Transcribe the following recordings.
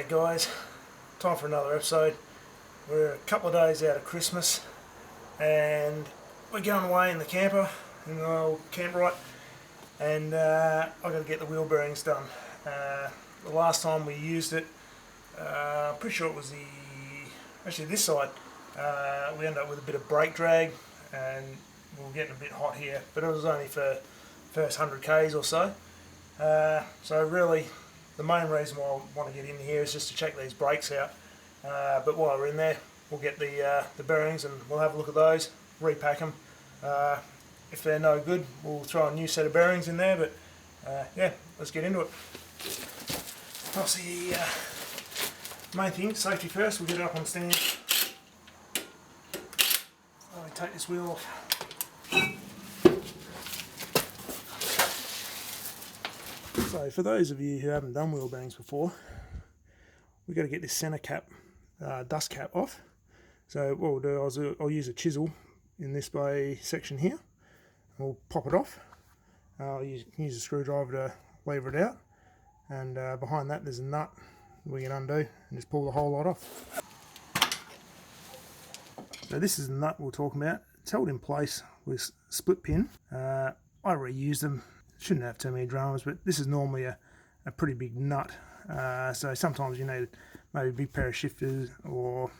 Hey guys, time for another episode. We're a couple of days out of Christmas and we're going away in the camper, in the old camperite, and I've got to get the wheel bearings done. The last time we used it, I'm pretty sure it was this side, we ended up with a bit of brake drag and we were getting a bit hot here, but it was only for first 100 k's or so. So really, the main reason why I want to get in here is just to check these brakes out. But while we're in there, we'll get the bearings and we'll have a look at those, repack them. If they're no good, we'll throw a new set of bearings in there. But yeah, let's get into it. Obviously, main thing, safety first. We'll get it up on stand. I'll take this wheel off. So for those of you who haven't done wheel bearings before, we've got to get this centre cap, dust cap off. So what we'll do is I'll use a chisel in this bay section here. We'll pop it off. I'll use a screwdriver to lever it out. And behind that there's a nut we can undo and just pull the whole lot off. So this is the nut we're talking about. It's held in place with split pin. I reuse them. Shouldn't have too many dramas, but this is normally a pretty big nut. So sometimes you need maybe a big pair of shifters or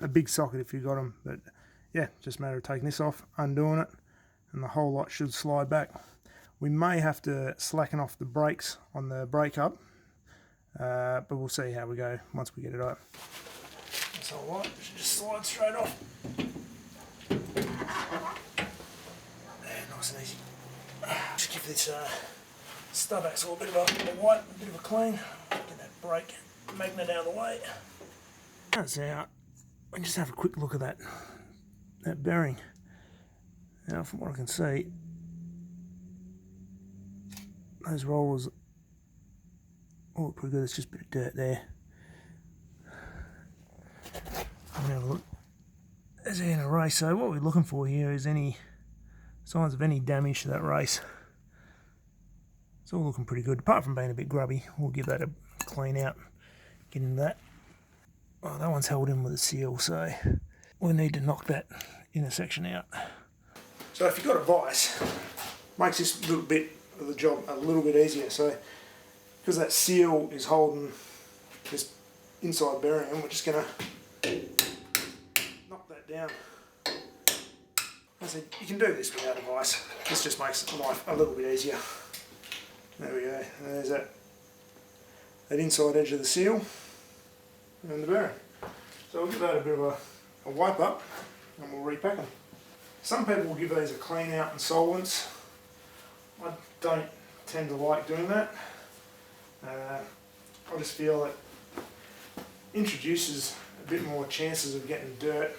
a big socket if you've got them. But yeah, just a matter of taking this off, undoing it, and the whole lot should slide back. We may have to slacken off the brakes on the brake up, but we'll see how we go once we get it up. That's alright, it should just slide straight off. Yeah, nice and easy. Just give this stub axle a bit of a wipe, a bit of a clean. Get that brake magnet out of the way. That's out. And just have a quick look at that bearing. Now, from what I can see, those rollers all look pretty good. It's just a bit of dirt there. I'm gonna have a look. Is there in a race? So what we're looking for here is any signs of any damage to that race. It's all looking pretty good, apart from being a bit grubby. We'll give that a clean out, get into that. Oh, that one's held in with a seal, so we'll need to knock that inner section out. So if you've got a vise, makes this little bit of the job a little bit easier. So because that seal is holding this inside bearing, we're just going to knock that down. I said, you can do this without a vise. This just makes life a little bit easier. There we go. And there's that inside edge of the seal and the bearing. So we'll give that a bit of a wipe up and we'll repack them. Some people will give these a clean out and solvents. I don't tend to like doing that. I just feel it introduces a bit more chances of getting dirt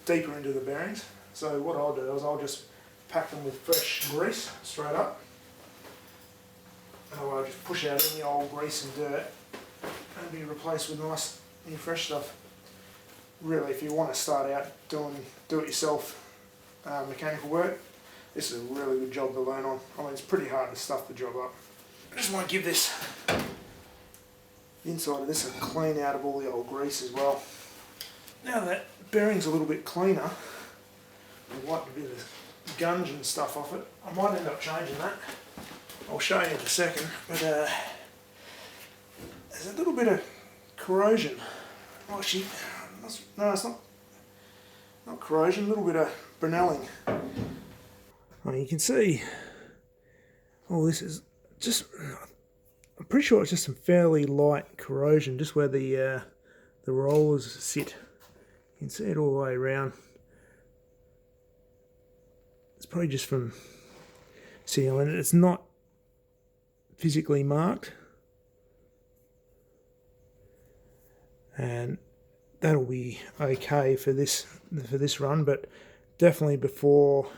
deeper into the bearings. So what I'll do is I'll just pack them with fresh grease straight up. And I'll just push out any old grease and dirt and be replaced with nice new fresh stuff. Really, if you want to start out doing do-it-yourself mechanical work, this is a really good job to learn on. I mean, it's pretty hard to stuff the job up. I just want to give this, the inside of this, a clean out of all the old grease as well. Now that bearing's a little bit cleaner, I've wiped a bit of gunge and stuff off it. I might end up changing that. I'll show you in a second, but there's a little bit of corrosion. Actually, no, it's not corrosion, a little bit of brunelling. Well, you can see, this is just, I'm pretty sure it's just some fairly light corrosion, just where the rollers sit. You can see it all the way around. It's probably just from sealing. It's not physically marked, and that'll be okay for this run. But definitely before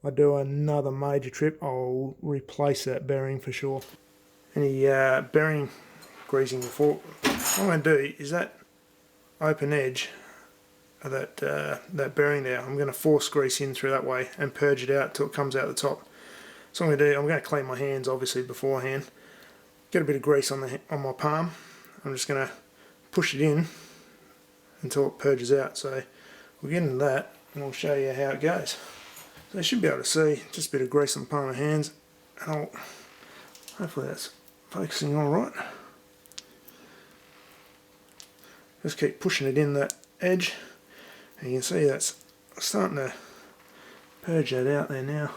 I do another major trip, I'll replace that bearing for sure. Any bearing greasing before. What I'm going to do is that open edge of that bearing there, I'm going to force grease in through that way and purge it out till it comes out the top. So I'm going to clean my hands obviously beforehand, get a bit of grease on my palm, I'm just going to push it in until it purges out. So we'll get into that and I'll show you how it goes. So you should be able to see just a bit of grease on the palm of my hands, and hopefully that's focusing all right. Just keep pushing it in that edge, and you can see that's starting to purge that out there now.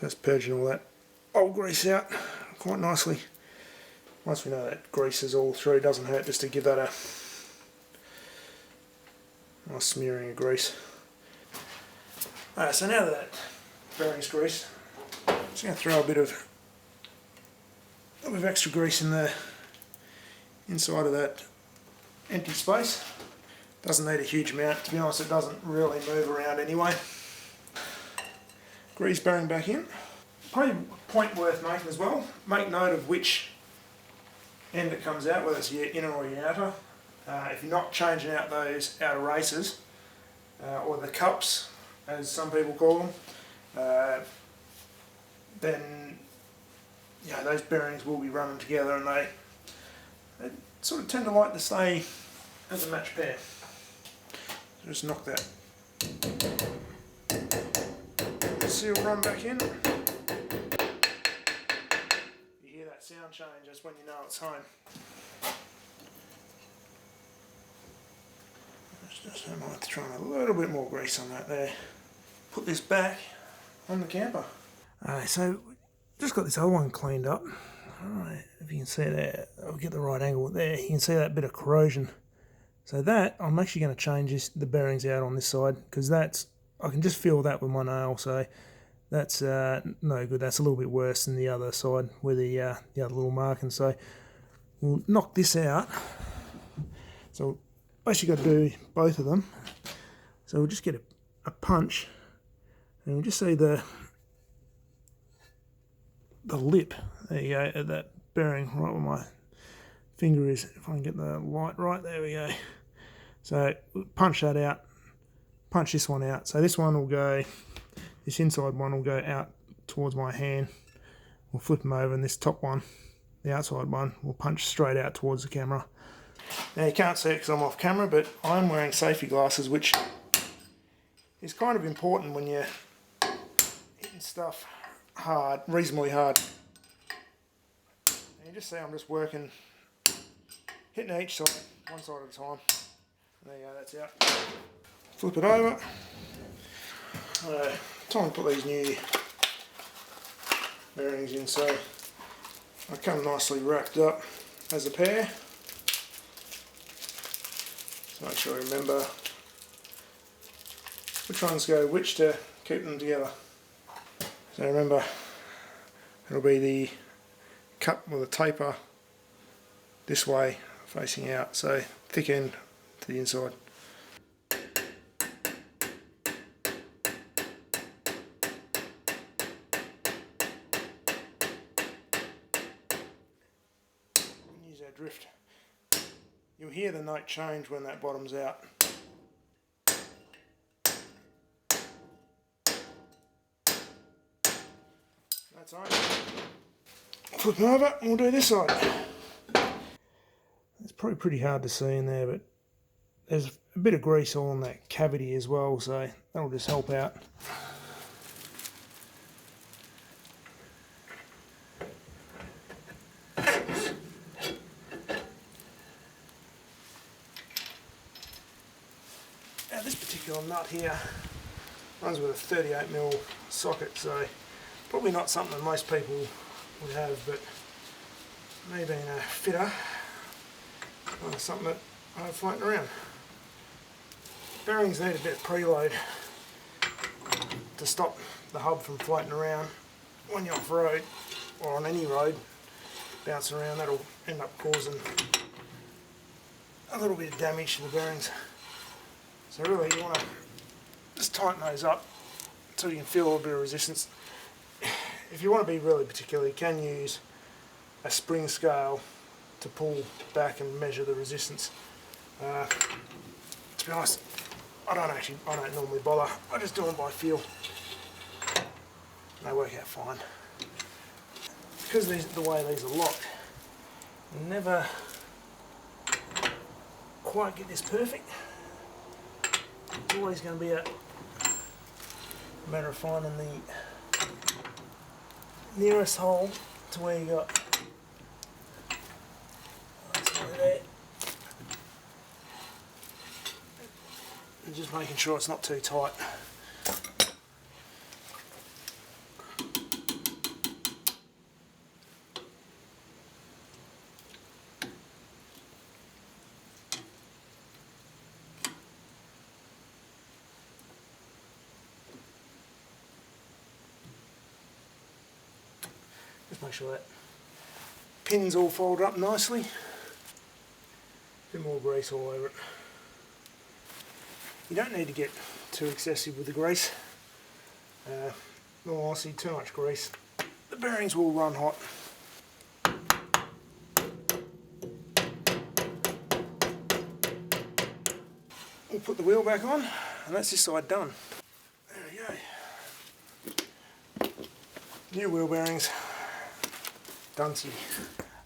That's purging all that old grease out quite nicely. Once we know that grease is all through, it doesn't hurt just to give that a nice smearing of grease. Alright, so now that bearing's greased, I'm just going to throw a bit of extra grease in the inside of that empty space. Doesn't need a huge amount, to be honest. It doesn't really move around anyway. Grease bearing back in. Probably a point worth making as well. Make note of which end it comes out, whether it's your inner or your outer. If you're not changing out those outer races, or the cups, as some people call them, then those bearings will be running together, and they sort of tend to like to stay as a match pair. So just knock that seal run back in. You hear that sound change, that's when you know it's home. Just I might throw a little bit more grease on that there. Put this back on the camper. Alright, so just got this other one cleaned up. Alright, if you can see that, I'll get the right angle there. You can see that bit of corrosion. So that, I'm actually going to change the bearings out on this side, because I can just feel that with my nail, so that's no good. That's a little bit worse than the other side with the other little marking. So we'll knock this out. So basically got to do both of them. So we'll just get a punch, and we'll just see the lip, there you go, at that bearing right where my finger is. If I can get the light right, there we go. So punch that out, punch this one out. So this one will go, this inside one will go out towards my hand. We'll flip them over, and this top one, the outside one, will punch straight out towards the camera. Now you can't see it because I'm off camera, but I'm wearing safety glasses, which is kind of important when you're hitting stuff hard, reasonably hard. And you just see I'm just working, hitting each side, one side at a time. There you go, that's out. Flip it over. Time to put these new bearings in, so they come nicely wrapped up as a pair. So make sure I remember which ones go which to keep them together. So remember, it'll be the cup or the taper this way facing out, so thick end to the inside. Use our drift. You'll hear the note change when that bottom's out. That's on. Flip them over and we'll do this side. It's probably pretty hard to see in there, but there's a bit of grease all in that cavity as well, so that'll just help out. Now this particular nut here runs with a 38mm socket, so probably not something that most people would have, but me being a fitter, something that I have floating around. Bearings need a bit of preload to stop the hub from floating around when you're off road or on any road, bouncing around. That'll end up causing a little bit of damage to the bearings. So really you want to just tighten those up until you can feel a little bit of resistance. If you want to be really particular, you can use a spring scale to pull back and measure the resistance. To be honest, I don't normally bother. I just do them by feel. They work out fine. Because the way these are locked, never quite get this perfect. It's always going to be a matter of finding the nearest hole to where you got. There. And just making sure it's not too tight. Just make sure that pin's all folded up nicely. A bit more grease all over it. You don't need to get too excessive with the grease. More honestly, too much grease, the bearings will run hot. We'll put the wheel back on, and that's this side done. There we go. New wheel bearings. Dunsey.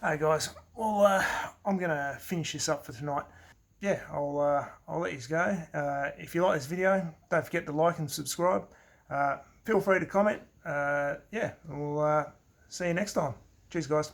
Hey guys, well I'm going to finish this up for tonight. Yeah, I'll let you go. If you like this video, don't forget to like and subscribe. Feel free to comment. Yeah, we'll see you next time. Cheers guys.